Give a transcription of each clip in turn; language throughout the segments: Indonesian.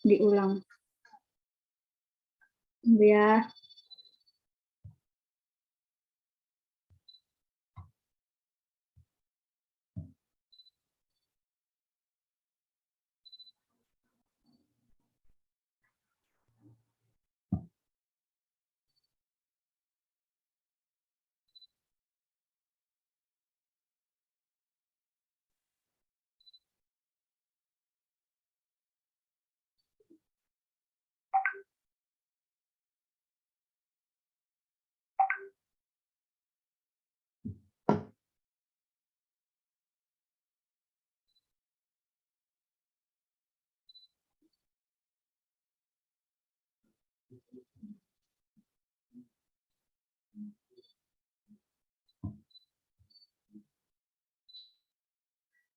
diulang. Ya.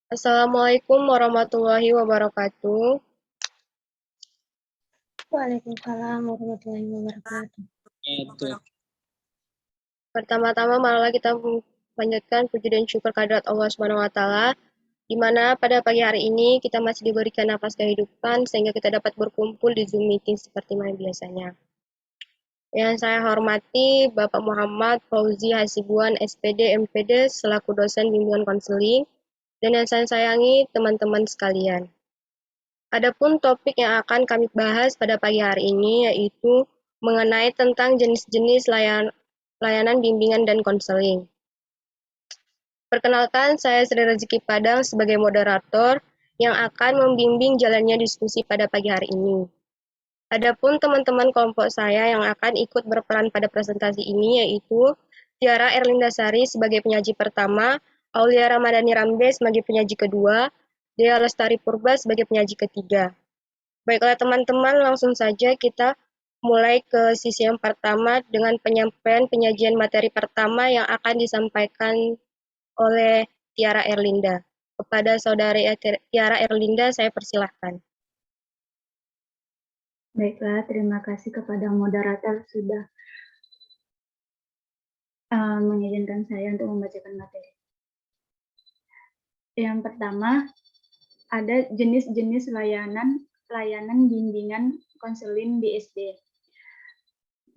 Assalamualaikum warahmatullahi wabarakatuh. Waalaikumsalam warahmatullahi wabarakatuh. Pertama-tama marilah kita panjatkan puji dan syukur kehadirat Allah Subhanahu wa taala, di mana pada pagi hari ini kita masih diberikan nafas kehidupan sehingga kita dapat berkumpul di Zoom meeting seperti mana biasanya. Yang saya hormati Bapak Muhammad Fauzi Hasibuan SPD MPD selaku dosen bimbingan konseling, dan yang saya sayangi teman-teman sekalian. Adapun topik yang akan kami bahas pada pagi hari ini yaitu mengenai tentang jenis-jenis layanan bimbingan dan konseling. Perkenalkan, saya Sri Rezeki Padang sebagai moderator yang akan membimbing jalannya diskusi pada pagi hari ini. Adapun teman-teman kelompok saya yang akan ikut berperan pada presentasi ini yaitu Tiara Erlinda Sari sebagai penyaji pertama, Aulia Ramadhani Rambe sebagai penyaji kedua, Dea Lestari Purba sebagai penyaji ketiga. Baiklah teman-teman, langsung saja kita mulai ke sisi yang pertama dengan penyampaian penyajian materi pertama yang akan disampaikan oleh Tiara Erlinda. Kepada Saudari Tiara Erlinda, saya persilahkan. Baiklah, terima kasih kepada moderator sudah mengizinkan saya untuk membacakan materi. Yang pertama, ada jenis-jenis layanan bimbingan konseling di SD.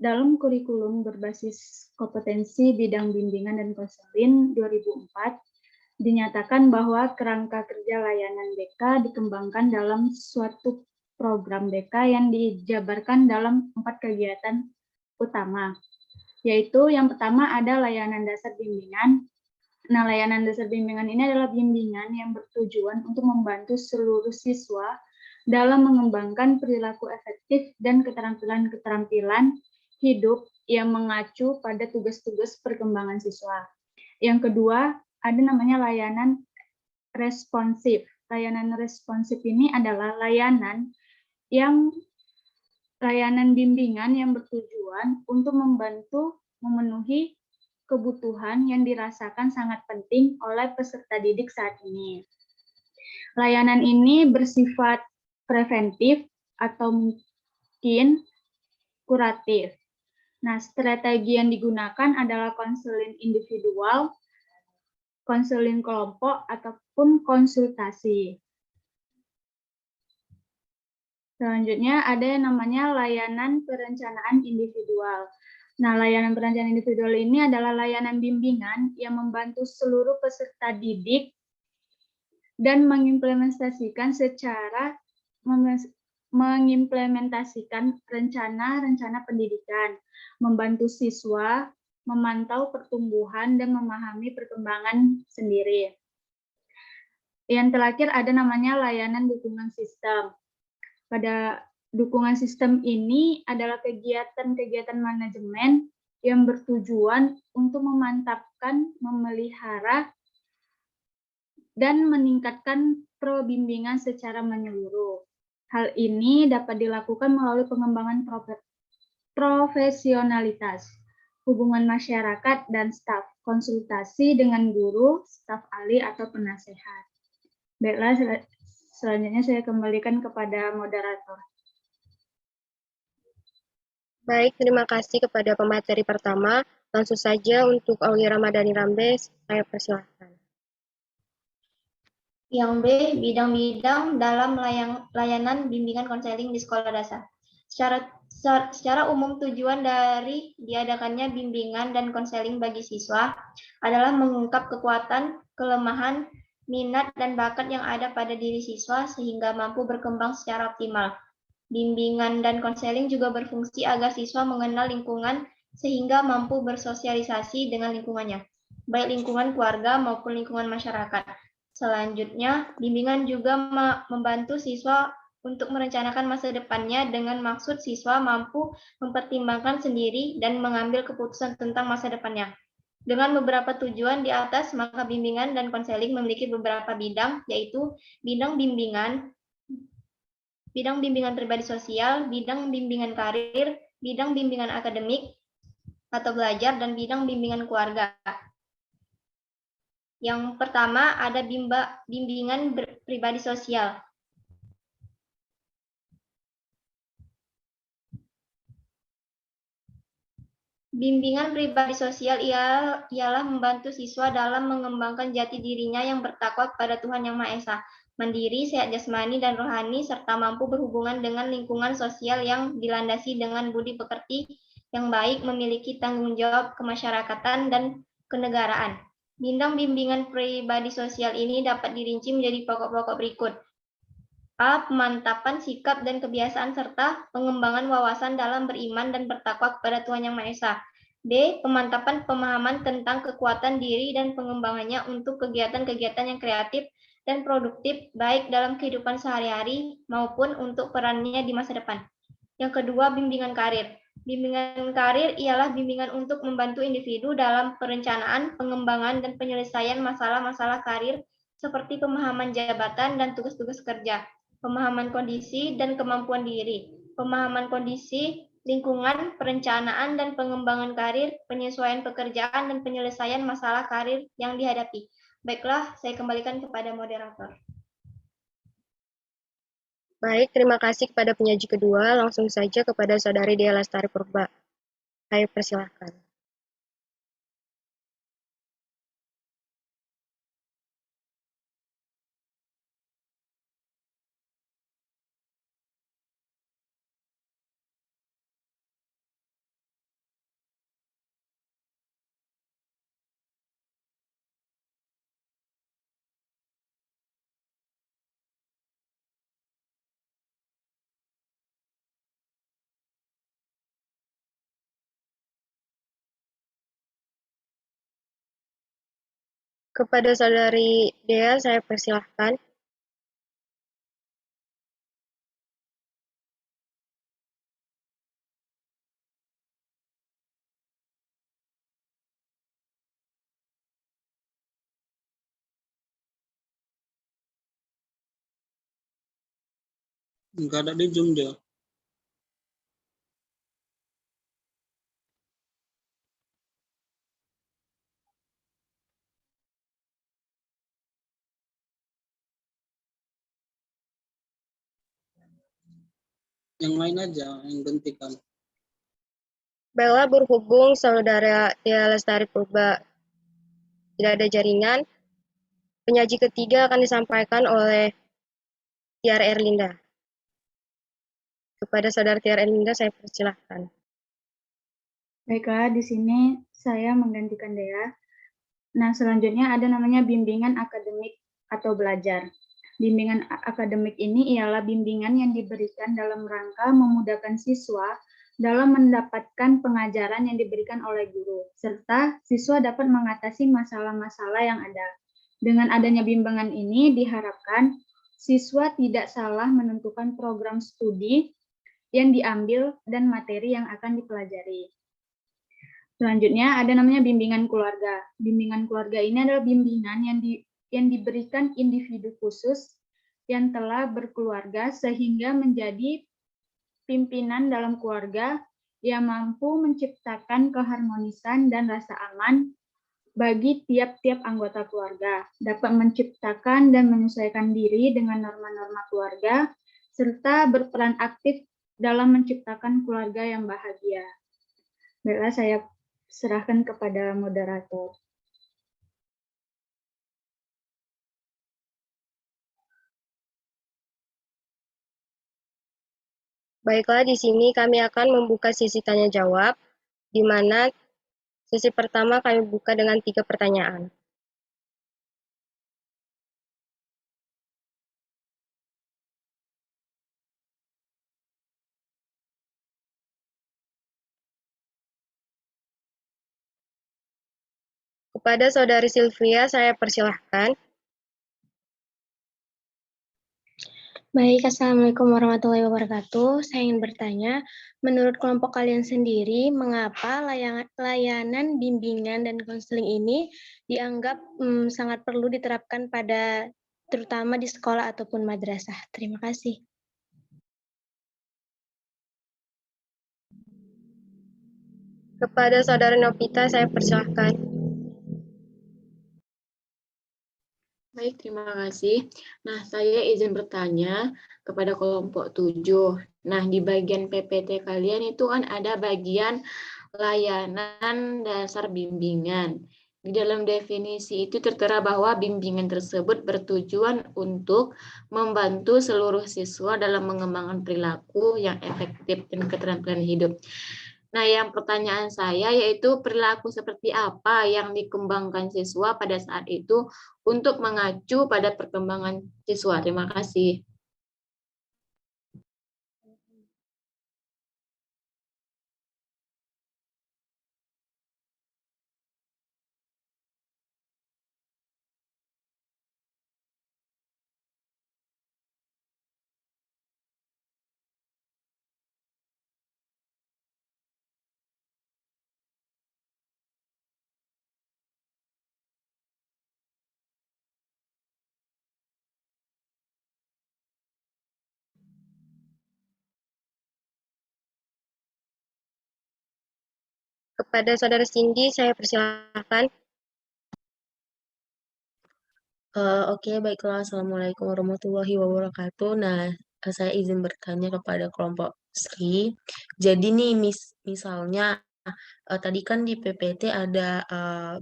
Dalam kurikulum berbasis kompetensi bidang bimbingan dan konseling 2004, dinyatakan bahwa kerangka kerja layanan BK dikembangkan dalam suatu program BK yang dijabarkan dalam 4 kegiatan utama, yaitu yang pertama ada layanan dasar bimbingan. Nah, layanan dasar bimbingan ini adalah bimbingan yang bertujuan untuk membantu seluruh siswa dalam mengembangkan perilaku efektif dan keterampilan-keterampilan hidup yang mengacu pada tugas-tugas perkembangan siswa. Yang kedua, ada namanya layanan responsif. Layanan responsif ini adalah layanan bimbingan yang bertujuan untuk membantu memenuhi kebutuhan yang dirasakan sangat penting oleh peserta didik saat ini. Layanan ini bersifat preventif atau mungkin kuratif. Nah, strategi yang digunakan adalah konseling individual, konseling kelompok, ataupun konsultasi. Selanjutnya ada yang namanya layanan perencanaan individual. Nah, layanan perencanaan individual ini adalah layanan bimbingan yang membantu seluruh peserta didik dan mengimplementasikan rencana pendidikan, membantu siswa memantau pertumbuhan dan memahami perkembangan sendiri. Yang terakhir ada namanya layanan dukungan sistem. Pada dukungan sistem ini adalah kegiatan-kegiatan manajemen yang bertujuan untuk memantapkan, memelihara, dan meningkatkan probimbingan secara menyeluruh. Hal ini dapat dilakukan melalui pengembangan profesionalitas, hubungan masyarakat dan staf, konsultasi dengan guru, staf ahli atau penasehat. Baiklah, selanjutnya saya kembalikan kepada moderator. Baik, terima kasih kepada pemateri pertama. Langsung saja untuk Aulia Ramadhani Rambe, saya persilahkan. Yang B, bidang-bidang dalam layanan bimbingan konseling di sekolah dasar. Secara umum tujuan dari diadakannya bimbingan dan konseling bagi siswa adalah mengungkap kekuatan, kelemahan, minat, dan bakat yang ada pada diri siswa sehingga mampu berkembang secara optimal. Bimbingan dan konseling juga berfungsi agar siswa mengenal lingkungan sehingga mampu bersosialisasi dengan lingkungannya, baik lingkungan keluarga maupun lingkungan masyarakat. Selanjutnya, bimbingan juga membantu siswa untuk merencanakan masa depannya dengan maksud siswa mampu mempertimbangkan sendiri dan mengambil keputusan tentang masa depannya. Dengan beberapa tujuan di atas, maka bimbingan dan konseling memiliki beberapa bidang, yaitu bidang bimbingan pribadi sosial, bidang bimbingan karir, bidang bimbingan akademik atau belajar, dan bidang bimbingan keluarga. Yang pertama ada bimbingan pribadi sosial. Bimbingan pribadi sosial ialah membantu siswa dalam mengembangkan jati dirinya yang bertakwa kepada Tuhan Yang Maha Esa, mandiri, sehat jasmani dan rohani, serta mampu berhubungan dengan lingkungan sosial yang dilandasi dengan budi pekerti yang baik, memiliki tanggung jawab kemasyarakatan dan kenegaraan. Bidang bimbingan pribadi sosial ini dapat dirinci menjadi pokok-pokok berikut. A. Pemantapan sikap dan kebiasaan serta pengembangan wawasan dalam beriman dan bertakwa kepada Tuhan Yang Maha Esa. B. Pemantapan pemahaman tentang kekuatan diri dan pengembangannya untuk kegiatan-kegiatan yang kreatif dan produktif baik dalam kehidupan sehari-hari maupun untuk perannya di masa depan. Yang kedua, bimbingan karir. Bimbingan karir ialah bimbingan untuk membantu individu dalam perencanaan, pengembangan, dan penyelesaian masalah-masalah karir seperti pemahaman jabatan dan tugas-tugas kerja, pemahaman kondisi dan kemampuan diri, pemahaman kondisi, lingkungan, perencanaan dan pengembangan karir, penyesuaian pekerjaan, dan penyelesaian masalah karir yang dihadapi. Baiklah, saya kembalikan kepada moderator. Baik, terima kasih kepada penyaji kedua. Langsung saja kepada Saudari Dea Lestari Purba. Saya persilahkan. Kepada Saudari Dea, saya persilahkan. Enggak ada di Zoom dia. Yang lain aja yang gantikan. Baiklah, berhubung Saudara Dea Lestari Purba tidak ada jaringan, penyaji ketiga akan disampaikan oleh Tiara Erlinda. Kepada Saudara Tiara Erlinda, saya persilahkan. Baiklah, di sini saya menggantikan Dea. Nah, selanjutnya ada namanya bimbingan akademik atau belajar. Bimbingan akademik ini ialah bimbingan yang diberikan dalam rangka memudahkan siswa dalam mendapatkan pengajaran yang diberikan oleh guru, serta siswa dapat mengatasi masalah-masalah yang ada. Dengan adanya bimbingan ini diharapkan siswa tidak salah menentukan program studi yang diambil dan materi yang akan dipelajari. Selanjutnya ada namanya bimbingan keluarga. Bimbingan keluarga ini adalah bimbingan yang diberikan individu khusus yang telah berkeluarga sehingga menjadi pimpinan dalam keluarga yang mampu menciptakan keharmonisan dan rasa aman bagi tiap-tiap anggota keluarga, dapat menciptakan dan menyesuaikan diri dengan norma-norma keluarga, serta berperan aktif dalam menciptakan keluarga yang bahagia. Baiklah, saya serahkan kepada moderator. Baiklah, di sini kami akan membuka sesi tanya jawab, di mana sesi pertama kami buka dengan 3 pertanyaan. Kepada Saudari Sylvia, saya persilahkan. Baik, Assalamualaikum warahmatullahi wabarakatuh. Saya ingin bertanya, menurut kelompok kalian sendiri, mengapa layanan bimbingan dan konseling ini dianggap sangat perlu diterapkan terutama di sekolah ataupun madrasah? Terima kasih. Kepada Saudara Novita, saya persilahkan. Baik, terima kasih. Nah, saya izin bertanya kepada kelompok 7. Nah, di bagian PPT kalian itu kan ada bagian layanan dasar bimbingan. Di dalam definisi itu tertera bahwa bimbingan tersebut bertujuan untuk membantu seluruh siswa dalam mengembangkan perilaku yang efektif dan keterampilan hidup. Nah, yang pertanyaan saya yaitu perilaku seperti apa yang dikembangkan siswa pada saat itu untuk mengacu pada perkembangan siswa. Terima kasih. Kepada Saudara Cindy, saya persilahkan. Oke, baiklah. Assalamualaikum warahmatullahi wabarakatuh. Nah, saya izin bertanya kepada kelompok Sri. Jadi nih, misalnya tadi kan di PPT ada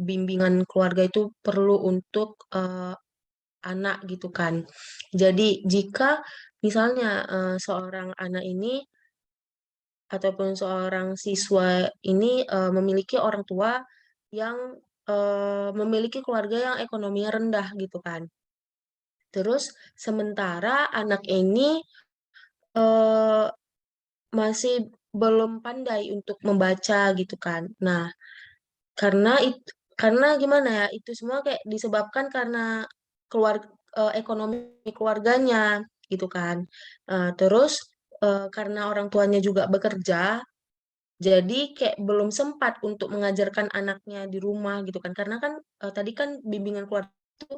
bimbingan keluarga itu perlu untuk anak gitu kan. Jadi jika misalnya seorang anak ini ataupun seorang siswa ini memiliki orang tua yang memiliki keluarga yang ekonominya rendah gitu kan. Terus sementara anak ini eh, masih belum pandai untuk membaca gitu kan. Nah, karena gimana ya? Itu semua kayak disebabkan karena keluarga ekonomi keluarganya gitu kan. Terus karena orang tuanya juga bekerja, jadi kayak belum sempat untuk mengajarkan anaknya di rumah gitu kan. Karena kan tadi kan bimbingan keluarga itu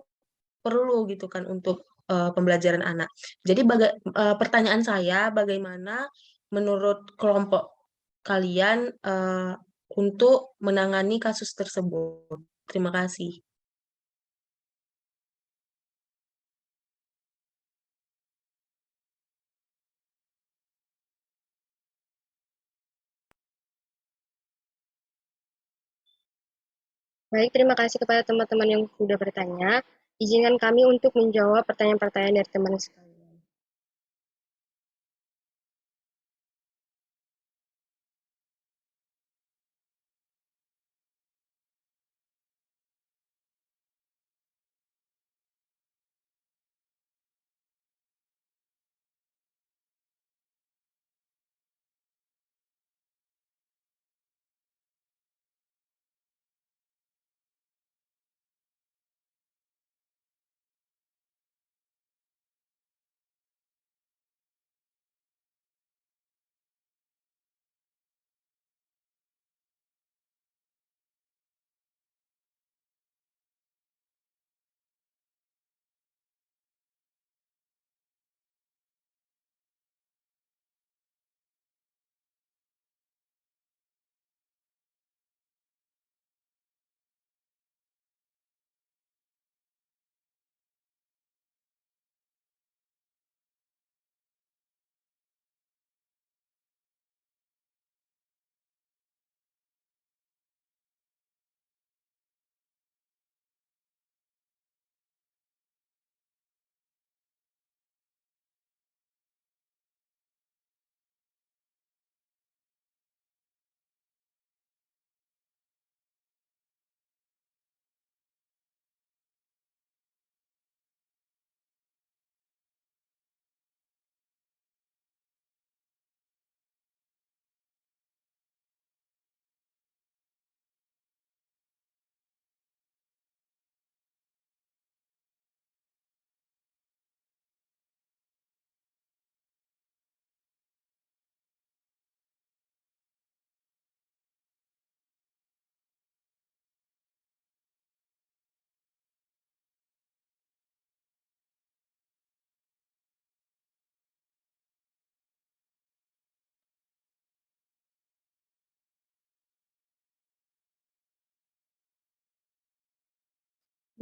perlu gitu kan untuk pembelajaran anak. Jadi pertanyaan saya, bagaimana menurut kelompok kalian untuk menangani kasus tersebut? Terima kasih. Baik, terima kasih kepada teman-teman yang sudah bertanya. Izinkan kami untuk menjawab pertanyaan-pertanyaan dari teman sekalian.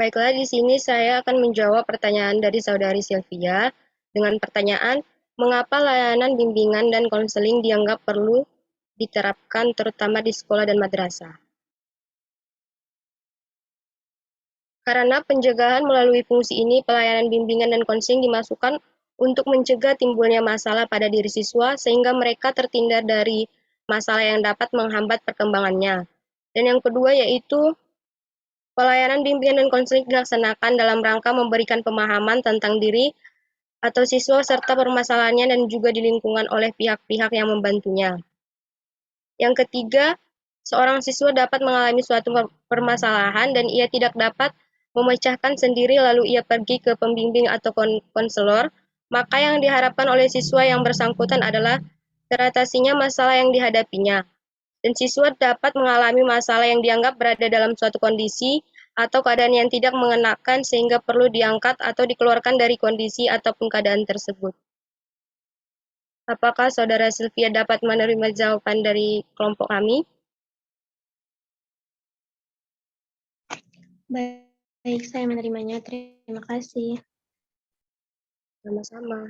Baiklah, di sini saya akan menjawab pertanyaan dari Saudari Sylvia dengan pertanyaan, mengapa layanan bimbingan dan konseling dianggap perlu diterapkan terutama di sekolah dan madrasah? Karena pencegahan melalui fungsi ini, pelayanan bimbingan dan konseling dimasukkan untuk mencegah timbulnya masalah pada diri siswa sehingga mereka terhindar dari masalah yang dapat menghambat perkembangannya. Dan yang kedua yaitu pelayanan bimbingan dan konseling dilaksanakan dalam rangka memberikan pemahaman tentang diri atau siswa serta permasalahannya dan juga di lingkungan oleh pihak-pihak yang membantunya. Yang ketiga, seorang siswa dapat mengalami suatu permasalahan dan ia tidak dapat memecahkan sendiri lalu ia pergi ke pembimbing atau konselor, maka yang diharapkan oleh siswa yang bersangkutan adalah teratasinya masalah yang dihadapinya. Dan siswa dapat mengalami masalah yang dianggap berada dalam suatu kondisi atau keadaan yang tidak mengenakan sehingga perlu diangkat atau dikeluarkan dari kondisi ataupun keadaan tersebut. Apakah Saudara Sylvia dapat menerima jawaban dari kelompok kami? Baik, saya menerimanya. Terima kasih. Sama-sama.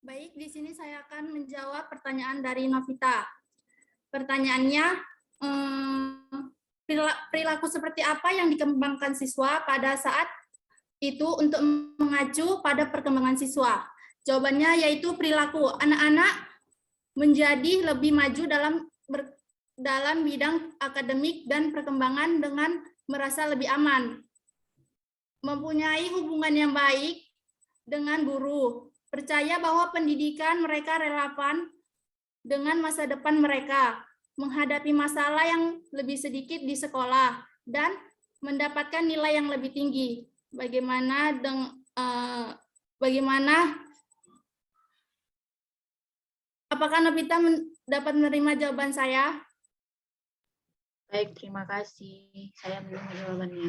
Baik, di sini saya akan menjawab pertanyaan dari Novita. Pertanyaannya, perilaku seperti apa yang dikembangkan siswa pada saat itu untuk mengacu pada perkembangan siswa? Jawabannya yaitu perilaku anak-anak menjadi lebih maju dalam bidang akademik dan perkembangan dengan merasa lebih aman, mempunyai hubungan yang baik dengan guru, percaya bahwa pendidikan mereka relevan dengan masa depan mereka, menghadapi masalah yang lebih sedikit di sekolah, dan mendapatkan nilai yang lebih tinggi. Apakah Novita dapat menerima jawaban saya? Baik, terima kasih. Saya menerima jawabannya.